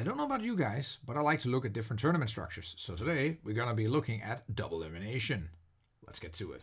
don't know about you guys, but I like to look at different tournament structures. So today we're going to be looking at Double Elimination. Let's get to it.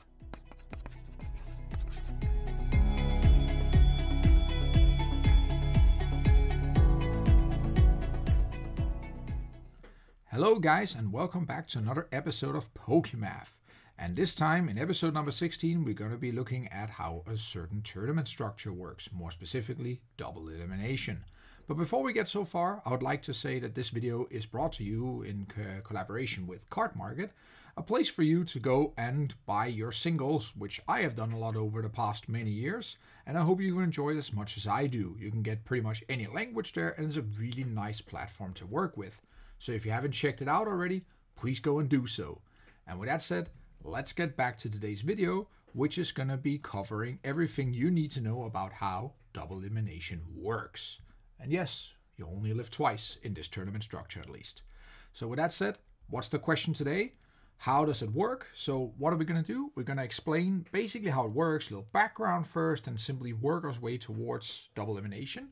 Hello guys, and welcome back to another episode of Pokémath. And this time, in episode number 16, we're going to be looking at how a certain tournament structure works, more specifically, Double Elimination. But before we get so far, I would like to say that this video is brought to you in collaboration with Card Market, a place for you to go and buy your singles, which I have done a lot over the past many years, and I hope you enjoy it as much as I do. You can get pretty much any language there, and it's a really nice platform to work with. So if you haven't checked it out already, please go and do so. And with that said, let's get back to today's video, which is going to be covering everything you need to know about how Double Elimination works. And yes, you only live twice in this tournament structure at least. So with that said, what's the question today? How does it work? So what are we going to do? We're going to explain basically how it works, a little background first, and simply work our way towards Double Elimination.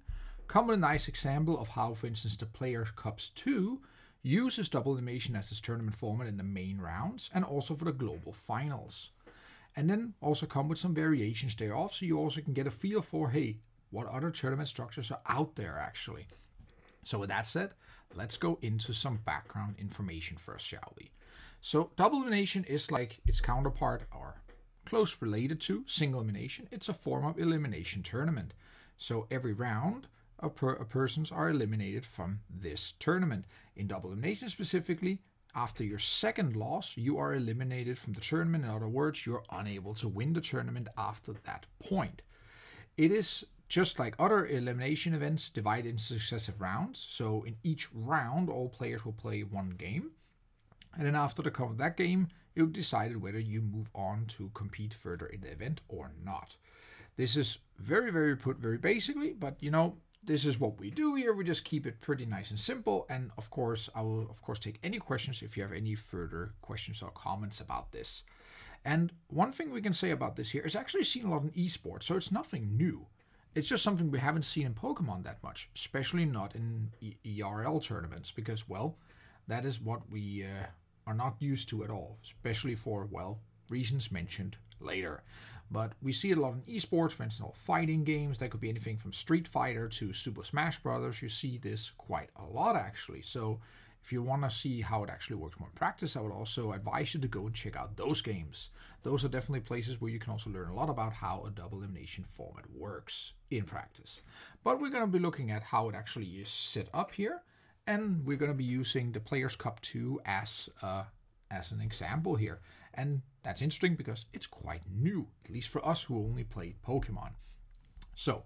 Come with a nice example of how, for instance, the Players' Cups 2 uses Double Elimination as its tournament format in the main rounds and also for the global finals. And then also come with some variations thereof, so you also can get a feel for, hey, what other tournament structures are out there actually. So with that said, let's go into some background information first, shall we? So Double Elimination is like its counterpart or close related to Single Elimination. It's a form of elimination tournament. So every round, persons are eliminated from this tournament. In Double Elimination specifically, after your second loss, you are eliminated from the tournament. In other words, you're unable to win the tournament after that point. It is just like other elimination events, divided into successive rounds. So in each round, all players will play one game. And then after the cover of that game, it will be decided whether you move on to compete further in the event or not. This is very basically, but you know, this is what we do here. We just keep it pretty nice and simple. And of course, I will take any questions if you have any further questions or comments about this. And one thing we can say about this here is actually seen a lot in esports, so it's nothing new. It's just something we haven't seen in Pokemon that much, especially not in ERL tournaments, because, well, that is what we are not used to at all, especially for, well, reasons mentioned later. But we see it a lot in esports, for instance, all fighting games. That could be anything from Street Fighter to Super Smash Bros. You see this quite a lot, actually. So if you want to see how it actually works more in practice, I would also advise you to go and check out those games. Those are definitely places where you can also learn a lot about how a Double Elimination format works in practice. But we're going to be looking at how it actually is set up here. And we're going to be using the Players' Cup 2 as an example here. And that's interesting because it's quite new, at least for us who only played Pokemon. So,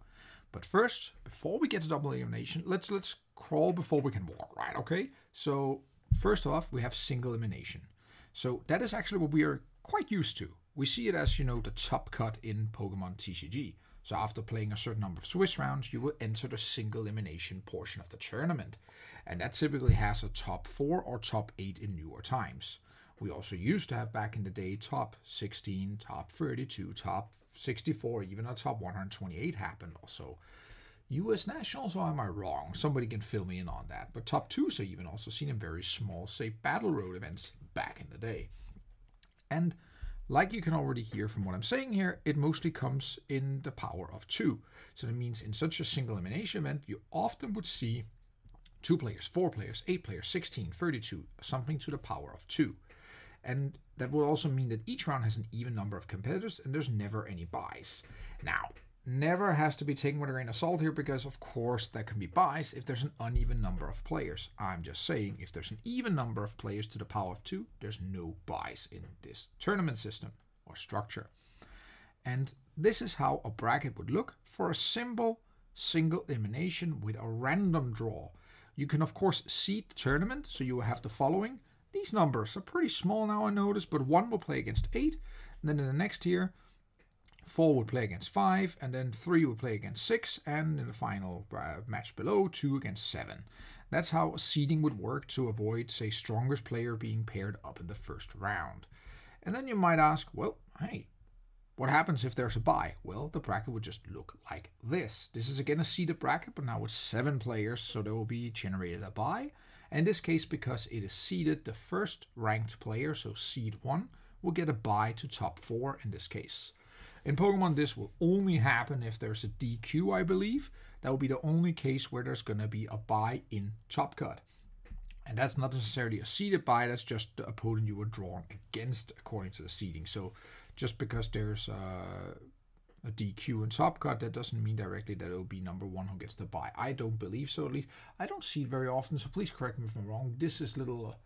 but first, before we get to Double Elimination, let's crawl before we can walk, right? Okay. So first off, we have Single Elimination. So that is actually what we are quite used to. We see it as, you know, the top cut in Pokémon TCG. So after playing a certain number of Swiss rounds, you will enter the Single Elimination portion of the tournament. And that typically has a top 4 or top 8 in newer times. We also used to have back in the day top 16, top 32, top 64, even a top 128 happened also. US Nationals, or am I wrong? Somebody can fill me in on that. But top 2s are even also seen in very small, say, Battle Road events back in the day. And like you can already hear from what I'm saying here, it mostly comes in the power of 2. So that means in such a Single Elimination event, you often would see 2 players, 4 players, 8 players, 16, 32, something to the power of 2. And that will also mean that each round has an even number of competitors and there's never any buys. Now, never has to be taken with a grain of salt here because, of course, there can be buys if there's an uneven number of players. I'm just saying, if there's an even number of players to the power of 2, there's no buys in this tournament system or structure. And this is how a bracket would look for a simple Single Elimination with a random draw. You can, of course, seed the tournament, so you will have the following. These numbers are pretty small now, I notice, but 1 will play against 8, and then in the next tier, 4 will play against 5, and then 3 will play against 6, and in the final match below, 2 against 7. That's how seeding would work to avoid, say, strongest player being paired up in the first round. And then you might ask, well, hey, what happens if there's a bye? Well, the bracket would just look like this. This is again a seeded bracket, but now with 7 players, so there will be generated a bye. And in this case, because it is seeded, the first ranked player, so seed 1, will get a bye to top 4 in this case. In Pokemon, this will only happen if there's a DQ, I believe. That will be the only case where there's going to be a bye in Top Cut. And that's not necessarily a seeded bye, that's just the opponent you were drawn against according to the seeding. So just because there's a DQ in Top Cut, that doesn't mean directly that it will be number 1 who gets the bye. I don't believe so, at least. I don't see it very often, so please correct me if I'm wrong. This is little,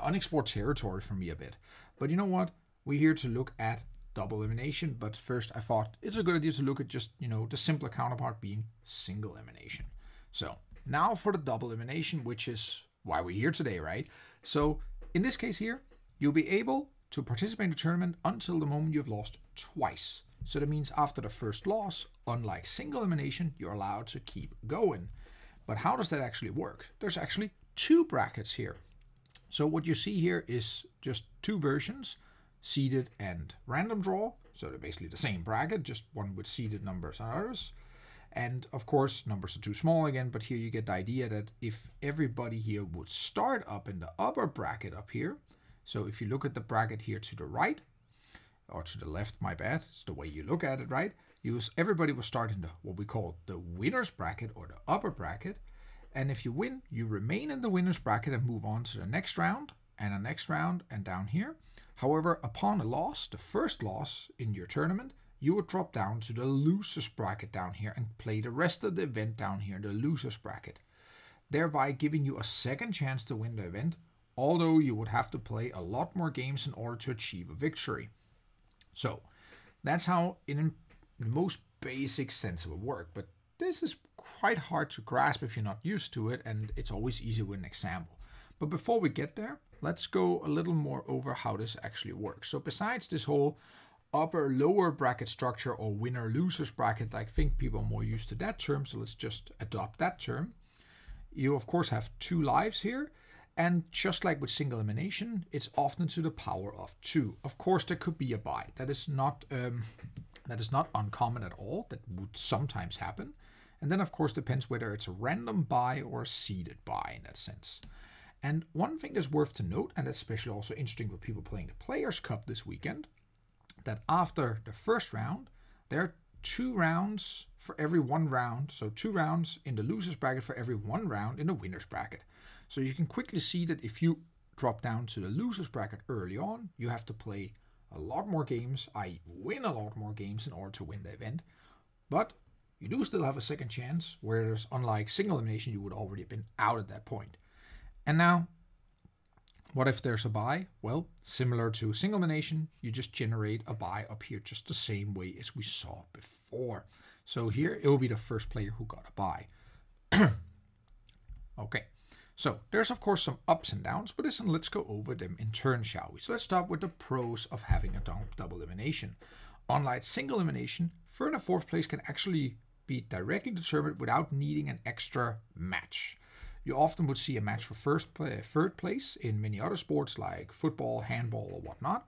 unexplored territory for me a bit. But you know what? We're here to look at double elimination, but first I thought it's a good idea to look at just, the simpler counterpart being single elimination. So now for the double elimination, which is why we're here today, right? So in this case here, you'll be able to participate in the tournament until the moment you've lost twice. So that means after the first loss, unlike single elimination, you're allowed to keep going. But how does that actually work? There's actually 2 brackets here. So what you see here is just 2 versions, seeded and random draw. So they're basically the same bracket, just one with seeded numbers and others. And of course, numbers are too small again, but here you get the idea that if everybody here would start up in the upper bracket up here, so if you look at the bracket here to the right, or to the left, my bad, it's the way you look at it, right? Everybody will start in what we call the winner's bracket or the upper bracket. And if you win, you remain in the winner's bracket and move on to the next round and the next round and down here. However, upon a loss, the first loss in your tournament, you would drop down to the loser's bracket down here and play the rest of the event down here in the loser's bracket, thereby giving you a second chance to win the event, although you would have to play a lot more games in order to achieve a victory. So that's how in the most basic sense it would work, but this is quite hard to grasp if you're not used to it, and it's always easy with an example. But before we get there, let's go a little more over how this actually works. So besides this whole upper lower bracket structure or winner losers bracket, I think people are more used to that term, so let's just adopt that term. You of course have 2 lives here, and just like with single elimination, it's often to the power of 2. Of course there could be a bye. That is not uncommon at all. That would sometimes happen. And then of course depends whether it's a random bye or a seeded bye in that sense. And one thing that's worth to note, and that's especially also interesting for people playing the Players' Cup this weekend, that after the first round, there are 2 rounds for every 1 round. So 2 rounds in the loser's bracket for every 1 round in the winner's bracket. So you can quickly see that if you drop down to the loser's bracket early on, you have to play a lot more games, i.e. win a lot more games in order to win the event. But you do still have a second chance, whereas unlike single elimination, you would already have been out at that point. And now, what if there's a bye? Well, similar to single elimination, you just generate a bye up here just the same way as we saw before. So here it will be the first player who got a bye. Okay, so there's of course some ups and downs, but let's go over them in turn, shall we? So let's start with the pros of having a double elimination. Unlike single elimination, 3rd and 4th place can actually be directly determined without needing an extra match. You often would see a match for 3rd place in many other sports like football, handball, or whatnot,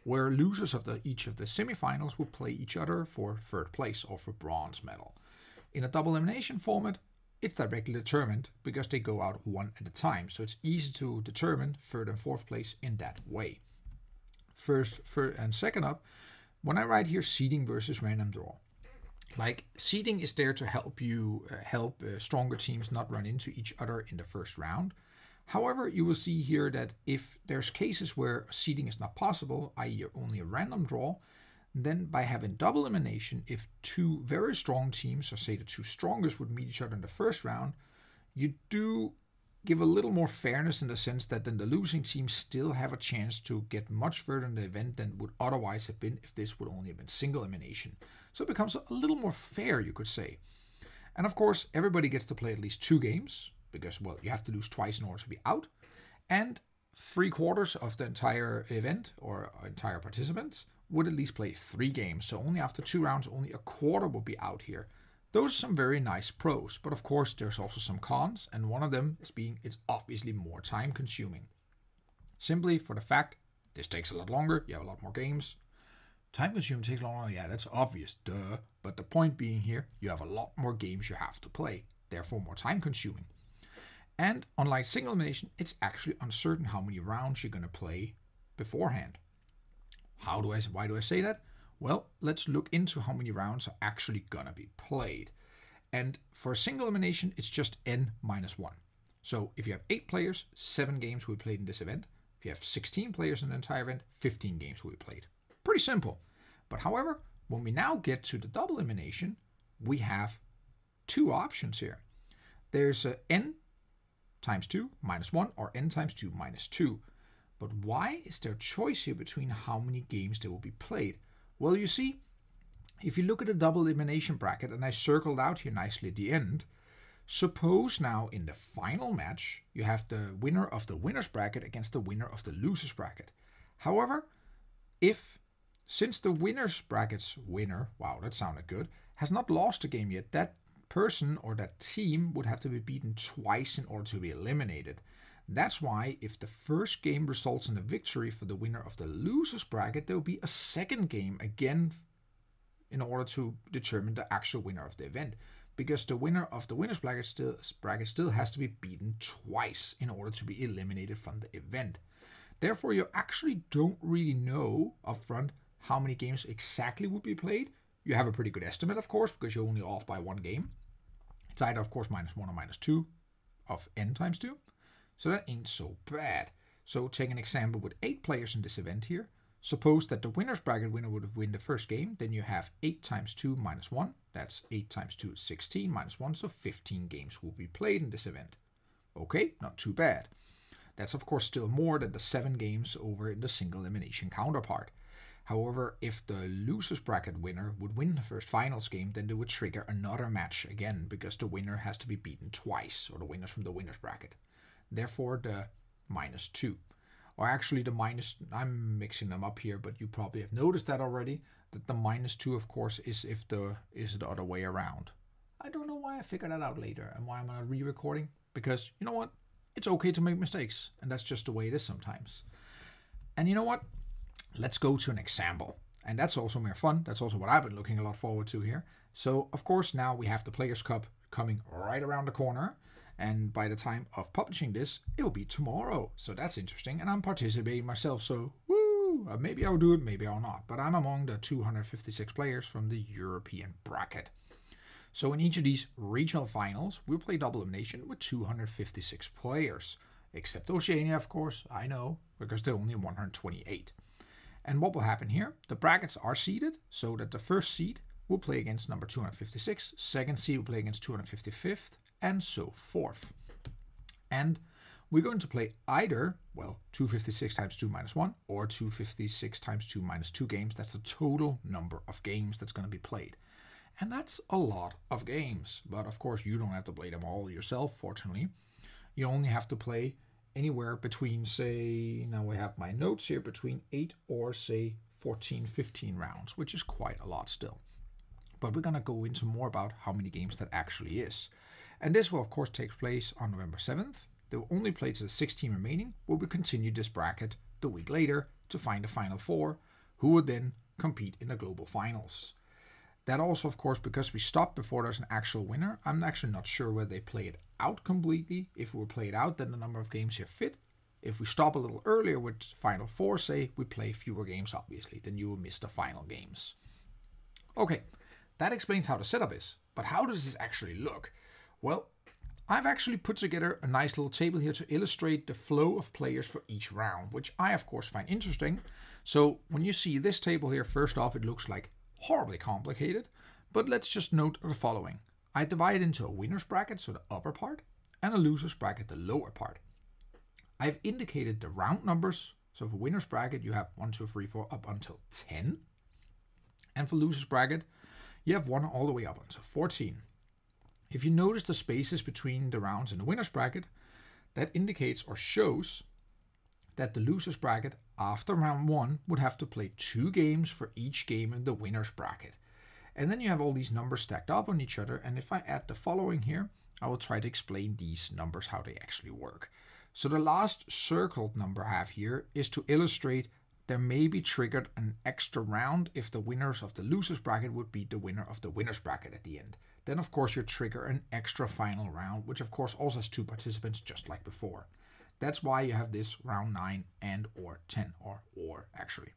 where losers of each of the semifinals will play each other for 3rd place or for bronze medal. In a double elimination format, it's directly determined because they go out one at a time, so it's easy to determine 3rd and 4th place in that way. First and second up, when I write here seeding versus random draw, like seeding is there to help you help stronger teams not run into each other in the first round. However, you will see here that if there's cases where seeding is not possible, i.e. only a random draw, then by having double elimination, if 2 very strong teams, or say the 2 strongest, would meet each other in the first round, you do give a little more fairness in the sense that then the losing teams still have a chance to get much further in the event than would otherwise have been if this would only have been single elimination. So it becomes a little more fair, you could say. And of course, everybody gets to play at least 2 games, because, well, you have to lose twice in order to be out. And 3/4 of the entire event, or entire participants, would at least play 3 games. So only after 2 rounds, only a quarter will be out here. Those are some very nice pros, but of course there's also some cons, and one of them is it's obviously more time consuming. Simply for the fact this takes a lot longer, you have a lot more games. Time consuming, take longer, yeah, that's obvious, duh. But the point being here, you have a lot more games you have to play, therefore more time consuming. And unlike single elimination, it's actually uncertain how many rounds you're going to play beforehand. Why do I say that? Well, let's look into how many rounds are actually going to be played. And for a single elimination, it's just n minus 1. So if you have 8 players, 7 games will be played in this event. If you have 16 players in the entire event, 15 games will be played. Pretty simple. But however, when we now get to the double elimination, we have 2 options here. There's n times 2 minus 1 or n times 2 minus 2. But why is there a choice here between how many games there will be played? Well, you see, if you look at the double elimination bracket, and I circled out here nicely at the end, suppose now in the final match, you have the winner of the winner's bracket against the winner of the loser's bracket. However, since the winner's bracket's winner, wow, that sounded good, has not lost a game yet, that person or that team would have to be beaten twice in order to be eliminated. That's why if the first game results in a victory for the winner of the loser's bracket, there will be a second game again in order to determine the actual winner of the event. Because the winner of the winner's bracket still has to be beaten twice in order to be eliminated from the event. Therefore, you actually don't really know upfront how many games exactly would be played. You have a pretty good estimate, of course, because you're only off by 1 game. It's either, of course, minus 1 or minus 2 of n times 2. So that ain't so bad. So take an example with 8 players in this event here. Suppose that the winner's bracket winner would have won the first game. Then you have 8 times 2 minus 1. That's 8 times 2 is 16 minus 1. So 15 games will be played in this event. Okay, not too bad. That's of course still more than the 7 games over in the single elimination counterpart. However, if the loser's bracket winner would win the first finals game, then they would trigger another match again because the winner has to be beaten twice, or the winners from the winner's bracket. Therefore, the minus 2. Or actually the minus, I'm mixing them up here, but you probably have noticed that already, that the minus 2, of course, is the other way around. I don't know why I figured that out later and why I'm not re-recording, because you know what? It's okay to make mistakes, and that's just the way it is sometimes. And you know what? Let's go to an example. And that's also more fun. That's also what I've been looking a lot forward to here. So, of course, now we have the Players' Cup coming right around the corner. And by the time of publishing this, it will be tomorrow. So that's interesting. And I'm participating myself. So, woo! Maybe I'll do it, maybe I'll not. But I'm among the 256 players from the European bracket. So in each of these regional finals, we'll play double elimination with 256 players. Except Oceania, of course, I know, because they're only 128. And what will happen here? The brackets are seeded so that the first seed will play against number 256, second seed will play against 255th, and so forth. And we're going to play either, well, 256 times 2 minus 1 or 256 times 2 minus 2 games. That's the total number of games that's going to be played. And that's a lot of games. But of course, you don't have to play them all yourself, fortunately. You only have to play anywhere between, say, now we have my notes here, between 8 or, say, 14, 15 rounds, which is quite a lot still. But we're going to go into more about how many games that actually is. And this will, of course, take place on November 7th. They will only play to the 16 remaining, where we continue this bracket the week later to find the final 4, who would then compete in the global finals. That also, of course, because we stopped before there's an actual winner, I'm actually not sure whether they play it out completely. If we play it out, then the number of games here fit. If we stop a little earlier with final 4, say, we play fewer games, obviously, then you will miss the final games. Okay, that explains how the setup is. But how does this actually look? Well, I've actually put together a nice little table here to illustrate the flow of players for each round, which I, of course, find interesting. So when you see this table here, first off, it looks like horribly complicated, but let's just note the following. I divide into a winner's bracket, so the upper part, and a loser's bracket, the lower part. I've indicated the round numbers, so for winner's bracket you have 1, 2, 3, 4 up until 10, and for loser's bracket you have 1 all the way up until 14. If you notice the spaces between the rounds in the winner's bracket, that indicates or shows that the loser's bracket after round 1 would have to play 2 games for each game in the winner's bracket. And then you have all these numbers stacked up on each other, and if I add the following here, I will try to explain these numbers, how they actually work. So the last circled number I have here is to illustrate there may be triggered an extra round if the winners of the losers bracket would beat the winner of the winners bracket at the end. Then of course you trigger an extra final round, which of course also has 2 participants just like before. That's why you have this round 9 and or 10, or actually.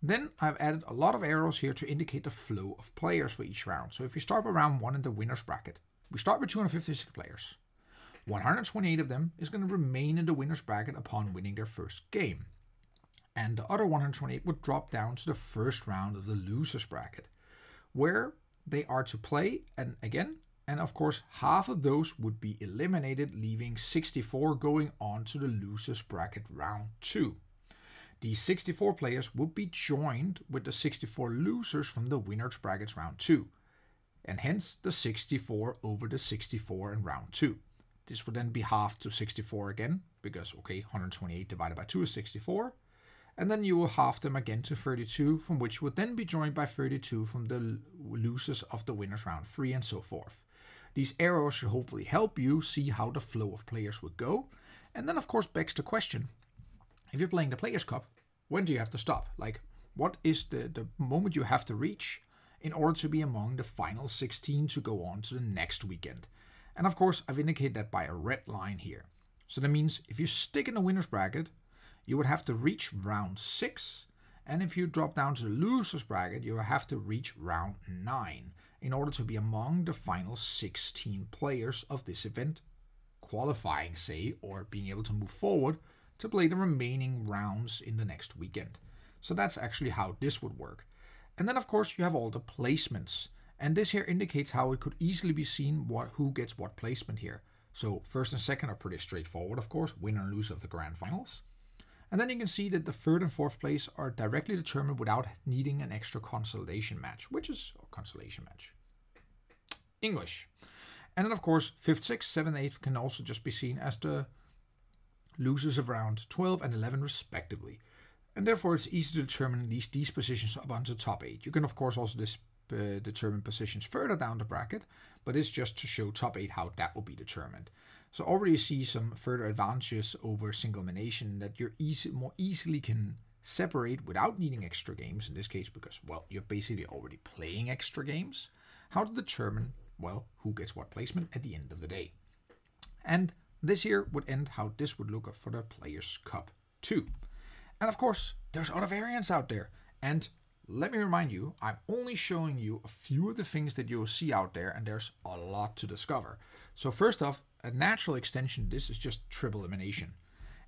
Then I've added a lot of arrows here to indicate the flow of players for each round. So if you start with round 1 in the winners bracket, we start with 256 players. 128 of them is going to remain in the winners bracket upon winning their first game. And the other 128 would drop down to the first round of the losers bracket, where they are to play and of course half of those would be eliminated, leaving 64 going on to the losers bracket round 2. These 64 players would be joined with the 64 losers from the winners brackets round 2, and hence the 64 over the 64 in round 2. This would then be halved to 64 again, because 128 divided by 2 is 64, and then you will halve them again to 32, from which would then be joined by 32 from the losers of the winners round 3, and so forth. These arrows should hopefully help you see how the flow of players would go, and then of course begs the question, if you're playing the Players' Cup, when do you have to stop? Like, what is the moment you have to reach in order to be among the final 16 to go on to the next weekend? And of course, I've indicated that by a red line here. So that means if you stick in the winner's bracket, you would have to reach round 6. And if you drop down to the loser's bracket, you will have to reach round 9 in order to be among the final 16 players of this event, qualifying, say, or being able to move forward to play the remaining rounds in the next weekend. So that's actually how this would work. And then of course you have all the placements. And this here indicates how it could easily be seen who gets what placement here. So first and second are pretty straightforward, of course, winner and loser of the grand finals. And then you can see that the third and fourth place are directly determined without needing an extra consolation match, English. And then of course, 5th, 6th, 7th, 8th can also just be seen as the losers of round 12 and 11 respectively. And therefore it's easy to determine these positions up onto top 8. You can of course also determine positions further down the bracket, but it's just to show top 8 how that will be determined. So already you see some further advantages over single elimination, that you're more easily can separate without needing extra games, in this case because, well, you're basically already playing extra games, how to determine, well, who gets what placement at the end of the day. And this here would end how this would look for the Players' Cup 2. And of course, there's other variants out there. And let me remind you, I'm only showing you a few of the things that you'll see out there, and there's a lot to discover. So first off, a natural extension, this is just triple elimination.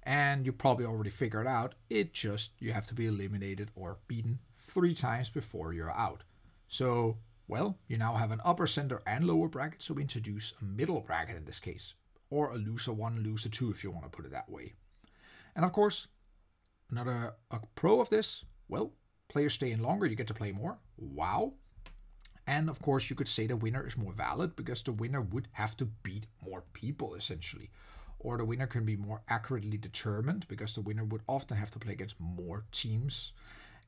And you probably already figured out, you have to be eliminated or beaten 3 times before you're out. So, well, you now have an upper, center, and lower bracket, so we introduce a middle bracket in this case. Or a loser 1, loser 2, if you want to put it that way. And of course, a pro of this, well, players stay in longer, you get to play more. Wow. And of course, you could say the winner is more valid because the winner would have to beat more people, essentially. Or the winner can be more accurately determined because the winner would often have to play against more teams.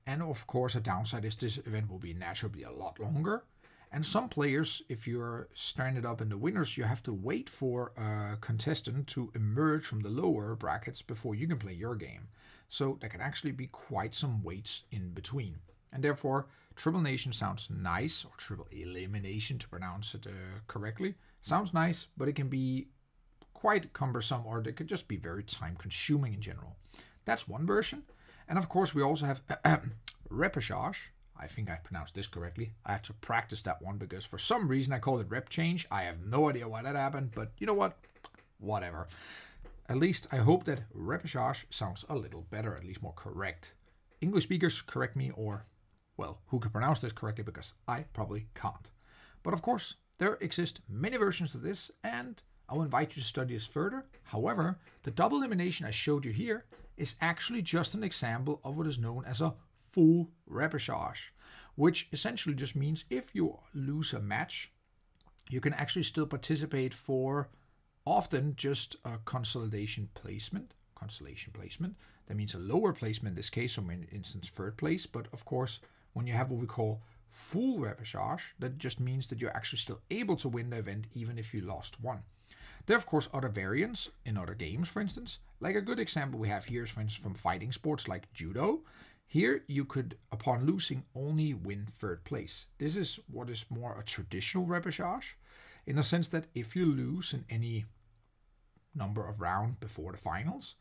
And of course, a downside is this event will be naturally a lot longer. And some players, if you're stranded up in the winners, you have to wait for a contestant to emerge from the lower brackets before you can play your game. So there can actually be quite some waits in between. And therefore, Triple Nation sounds nice, or Triple Elimination to pronounce it correctly. Sounds nice, but it can be quite cumbersome, or it could just be very time consuming in general. That's one version. And of course, we also have Repechage. I think I pronounced this correctly. I had to practice that one because for some reason I called it rep change. I have no idea why that happened, but you know what? Whatever. At least I hope that Repechage sounds a little better, at least more correct. English speakers correct me, or, well, who can pronounce this correctly, because I probably can't. But of course, there exist many versions of this, and I'll invite you to study this further. However, the double elimination I showed you here is actually just an example of what is known as a full repechage, which essentially just means if you lose a match, you can actually still participate for often just a consolation placement. That means a lower placement in this case, so in instance 3rd place. But of course, when you have what we call full repechage, that just means that you're actually still able to win the event even if you lost one. There are of course other variants in other games, for instance. Like a good example we have here is, for instance, from fighting sports like judo. Here you could, upon losing, only win third place. This is what is more a traditional repechage, in a sense that if you lose in any number of rounds before the finals,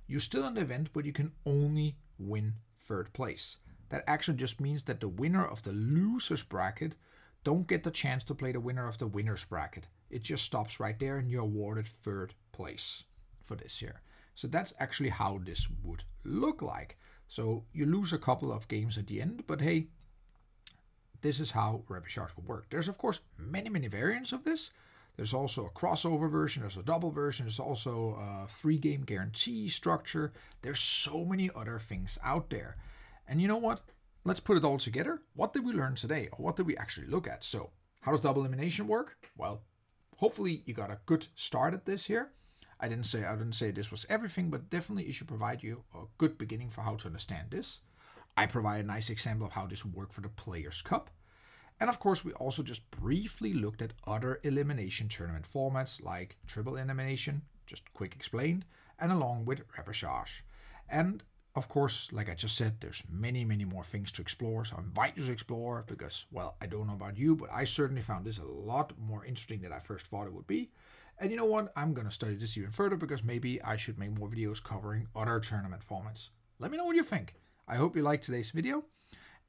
you're still in the event, but you can only win third place. That actually just means that the winner of the loser's bracket don't get the chance to play the winner of the winner's bracket. It just stops right there and you're awarded third place for this year. So that's actually how this would look like. So you lose a couple of games at the end, but hey, this is how repechage will work. There's of course many variants of this. There's also a crossover version, there's a double version, there's also a 3-game guarantee structure. There's so many other things out there. And you know what? Let's put it all together. What did we learn today? Or what did we actually look at? So, how does double elimination work? Well, hopefully you got a good start at this here. I didn't say this was everything, but definitely it should provide you a good beginning for how to understand this. I provide a nice example of how this would work for the Players' Cup. And of course, we also just briefly looked at other elimination tournament formats like triple elimination, just quick explained, and along with repechage. And of course, like I just said, there's many more things to explore. So I invite you to explore because, well, I don't know about you, but I certainly found this a lot more interesting than I first thought it would be. And you know what? I'm going to study this even further because maybe I should make more videos covering other tournament formats. Let me know what you think. I hope you liked today's video.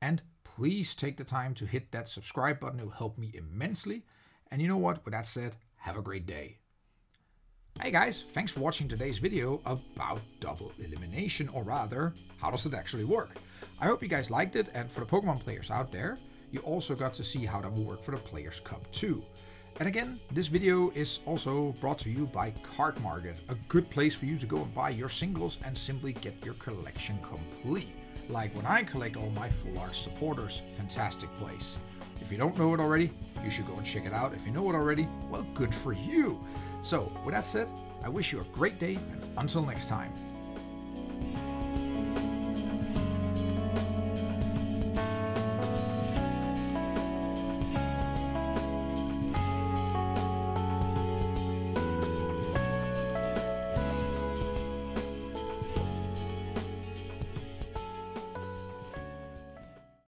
And please take the time to hit that subscribe button. It will help me immensely. And you know what? With that said, have a great day. Hey guys, thanks for watching today's video about double elimination, or rather, how does it actually work? I hope you guys liked it, and for the Pokemon players out there, you also got to see how that will work for the Players' Cup too. And again, this video is also brought to you by Card Market, a good place for you to go and buy your singles and simply get your collection complete. Like when I collect all my full art supporters, fantastic place. If you don't know it already, you should go and check it out. If you know it already, well, good for you. So with that said, I wish you a great day, and until next time.